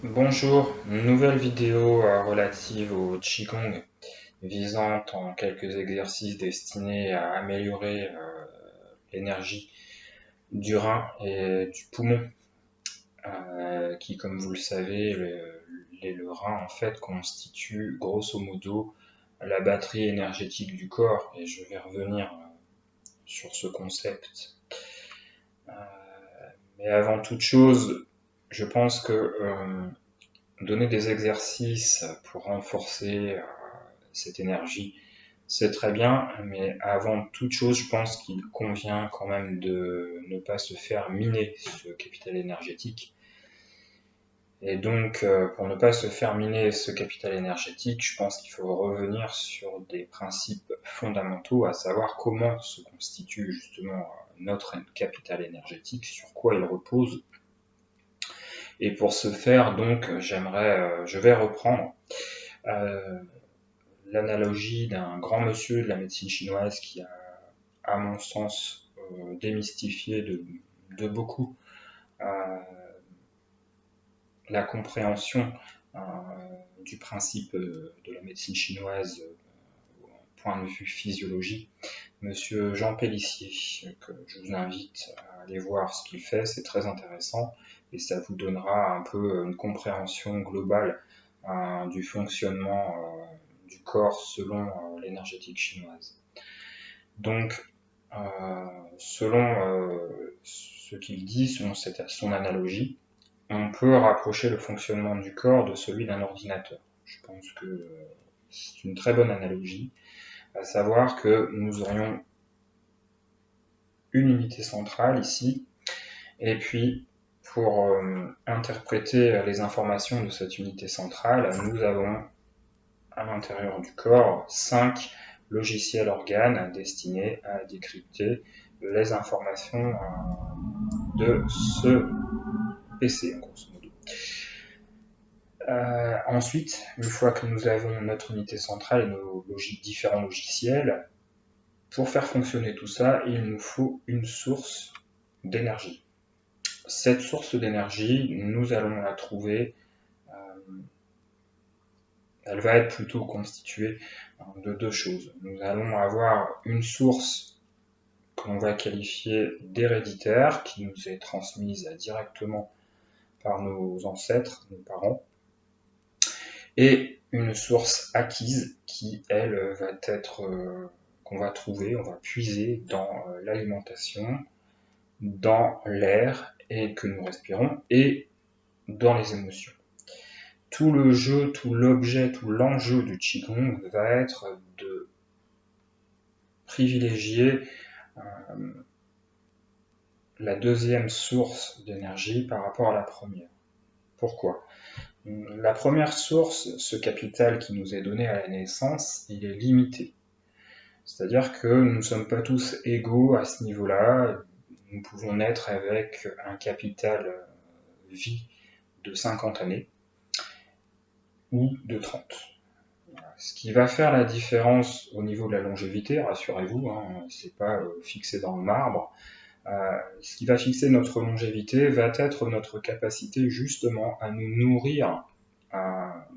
Bonjour, nouvelle vidéo relative au Qigong visant en quelques exercices destinés à améliorer l'énergie du rein et du poumon, qui comme vous le savez, le rein en fait constitue grosso modo la batterie énergétique du corps et je vais revenir sur ce concept. Euh, mais avant toute chose, je pense que donner des exercices pour renforcer cette énergie, c'est très bien, mais avant toute chose, je pense qu'il convient quand même de ne pas se faire miner ce capital énergétique. Et donc, pour ne pas se faire miner ce capital énergétique, je pense qu'il faut revenir sur des principes fondamentaux, à savoir comment se constitue justement notre capital énergétique, sur quoi il repose. Et pour ce faire, donc, je vais reprendre euh, l'analogie d'un grand monsieur de la médecine chinoise qui a, à mon sens, démystifié de beaucoup la compréhension euh, du principe de la médecine chinoise au point de vue physiologie. Monsieur Jean Pellissier, que je vous invite à aller voir ce qu'il fait, c'est très intéressant et ça vous donnera un peu une compréhension globale du fonctionnement du corps selon l'énergétique chinoise. Donc, selon ce qu'il dit, selon son analogie, on peut rapprocher le fonctionnement du corps de celui d'un ordinateur. Je pense que c'est une très bonne analogie, à savoir que nous aurions une unité centrale ici, et puis pour interpréter les informations de cette unité centrale, nous avons à l'intérieur du corps 5 logiciels organes destinés à décrypter les informations de ce PC, grosso modo. Ensuite, une fois que nous avons notre unité centrale et nos différents logiciels, pour faire fonctionner tout ça, il nous faut une source d'énergie. Cette source d'énergie, nous allons la trouver, elle va être plutôt constituée de deux choses. Nous allons avoir une source qu'on va qualifier d'héréditaire, qui nous est transmise directement par nos ancêtres, nos parents, et une source acquise qui, elle, va être qu'on va trouver, on va puiser dans l'alimentation, dans l'air et que nous respirons et dans les émotions. Tout le jeu, tout l'objet, tout l'enjeu du Qigong va être de privilégier la deuxième source d'énergie par rapport à la première. Pourquoi ? La première source, ce capital qui nous est donné à la naissance, il est limité. C'est-à-dire que nous ne sommes pas tous égaux à ce niveau-là. Nous pouvons naître avec un capital vie de 50 années ou de 30. Ce qui va faire la différence au niveau de la longévité, rassurez-vous, hein, c'est pas fixé dans le marbre. Ce qui va fixer notre longévité va être notre capacité justement à nous nourrir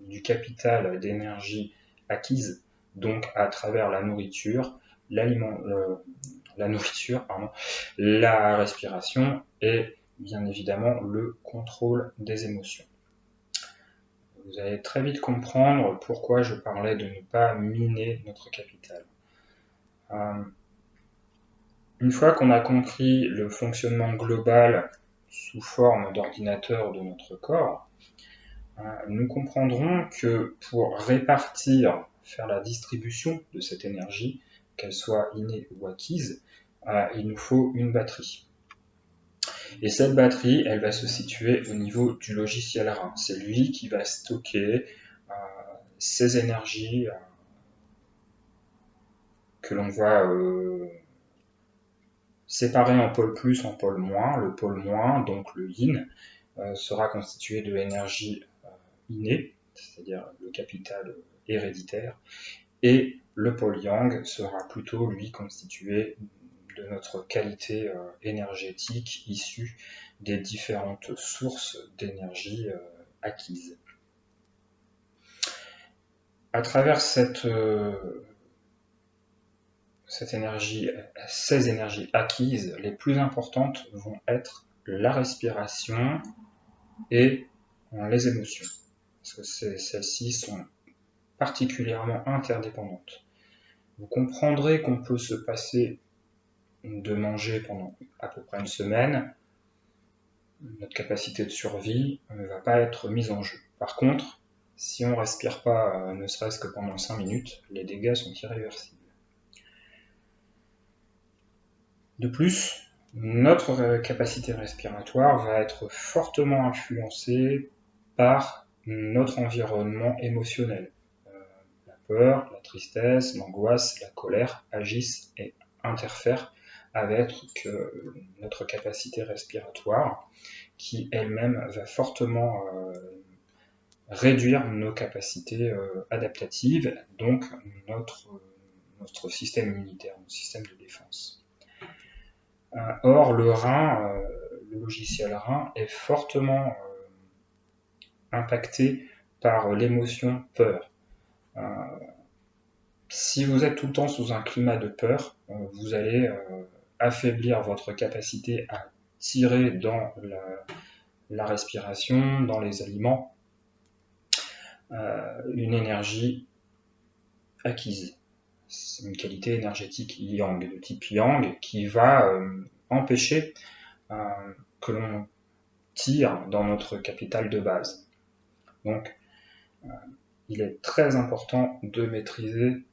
du capital d'énergie acquise, donc à travers la nourriture, la nourriture, la respiration et bien évidemment le contrôle des émotions. Vous allez très vite comprendre pourquoi je parlais de ne pas miner notre capital. Une fois qu'on a compris le fonctionnement global sous forme d'ordinateur de notre corps, nous comprendrons que pour répartir, faire la distribution de cette énergie, qu'elle soit innée ou acquise, il nous faut une batterie. Et cette batterie, elle va se situer au niveau du logiciel rein. C'est lui qui va stocker ces énergies que l'on va séparer en pôle plus, en pôle moins. Le pôle moins, donc le yin, sera constitué de l'énergie innée, c'est-à-dire le capital héréditaire, et le pôle yang sera plutôt, lui, constitué de notre qualité énergétique issue des différentes sources d'énergie acquise. À travers ces énergies acquises, les plus importantes vont être la respiration et les émotions, parce que celles-ci sont particulièrement interdépendantes. Vous comprendrez qu'on peut se passer de manger pendant à peu près une semaine, notre capacité de survie ne va pas être mise en jeu. Par contre, si on ne respire pas, ne serait-ce que pendant 5 minutes, les dégâts sont irréversibles. De plus, notre capacité respiratoire va être fortement influencée par notre environnement émotionnel. La peur, la tristesse, l'angoisse, la colère agissent et interfèrent avec notre capacité respiratoire, qui elle-même va fortement réduire nos capacités adaptatives, donc notre système immunitaire, notre système de défense. Or, le logiciel rein est fortement impacté par l'émotion peur. Si vous êtes tout le temps sous un climat de peur, vous allez affaiblir votre capacité à tirer dans la respiration, dans les aliments, une énergie acquise. C'est une qualité énergétique yang, de type yang, qui va empêcher que l'on tire dans notre capital de base. Donc, il est très important de maîtriser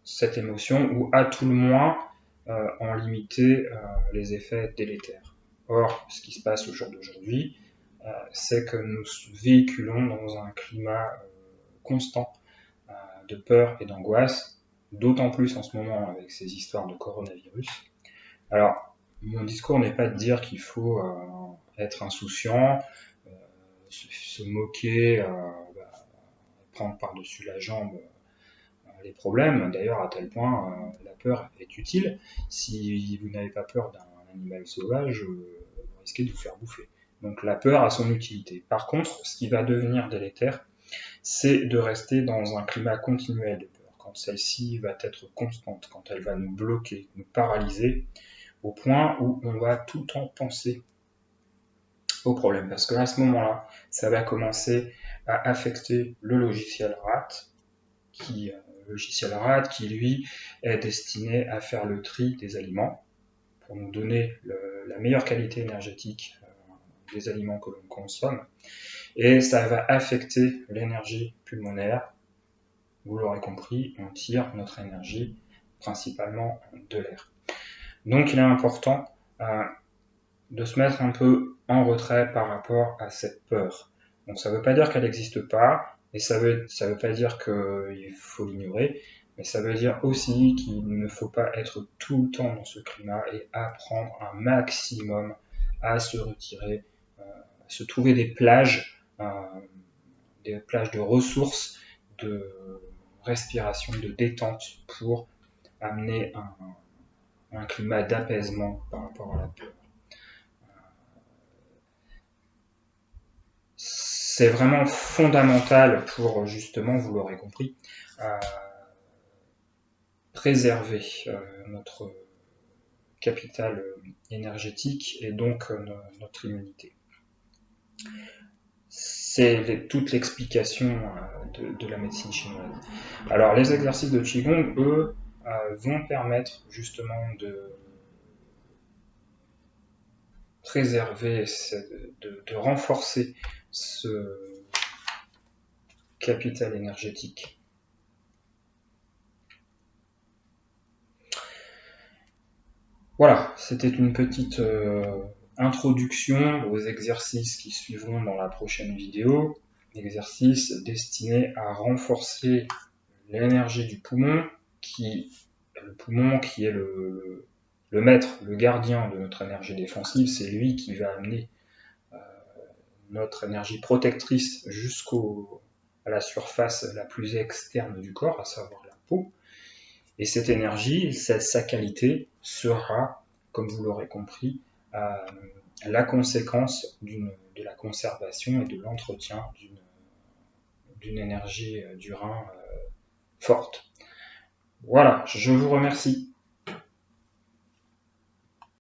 cette émotion, ou à tout le moins en limiter les effets délétères. Or, ce qui se passe au jour d'aujourd'hui, c'est que nous véhiculons dans un climat constant de peur et d'angoisse, d'autant plus en ce moment avec ces histoires de coronavirus. Alors, mon discours n'est pas de dire qu'il faut être insouciant, se moquer, prendre par-dessus la jambe les problèmes. D'ailleurs, à tel point, la peur est utile. Si vous n'avez pas peur d'un animal sauvage, vous risquez de vous faire bouffer. Donc la peur a son utilité. Par contre, ce qui va devenir délétère, c'est de rester dans un climat continuel de peur. Quand celle-ci va être constante, quand elle va nous bloquer, nous paralyser, au point où on va tout le temps penser au problème. Parce qu'à ce moment-là, ça va commencer à affecter le logiciel RAT, qui lui est destiné à faire le tri des aliments pour nous donner la meilleure qualité énergétique des aliments que l'on consomme, et ça va affecter l'énergie pulmonaire. Vous l'aurez compris, on tire notre énergie principalement de l'air. Donc il est important de se mettre un peu en retrait par rapport à cette peur. Donc ça ne veut pas dire qu'elle n'existe pas, et ça veut pas dire qu'il faut l'ignorer, mais ça veut dire aussi qu'il ne faut pas être tout le temps dans ce climat et apprendre un maximum à se retirer, se trouver des plages de ressources, de respiration, de détente pour amener un climat d'apaisement par rapport à la peur. C'est vraiment fondamental pour, justement, vous l'aurez compris, préserver notre capital énergétique et donc notre immunité. C'est toute l'explication de la médecine chinoise. Alors les exercices de Qigong, eux, vont permettre justement de préserver, de renforcer ce capital énergétique. Voilà, c'était une petite introduction aux exercices qui suivront dans la prochaine vidéo. Exercices destinés à renforcer l'énergie du poumon, qui est le maître, le gardien de notre énergie défensive. C'est lui qui va amener notre énergie protectrice à la surface la plus externe du corps, à savoir la peau. Et cette énergie, sa qualité sera, comme vous l'aurez compris, la conséquence de la conservation et de l'entretien d'une énergie du rein forte. Voilà, je vous remercie.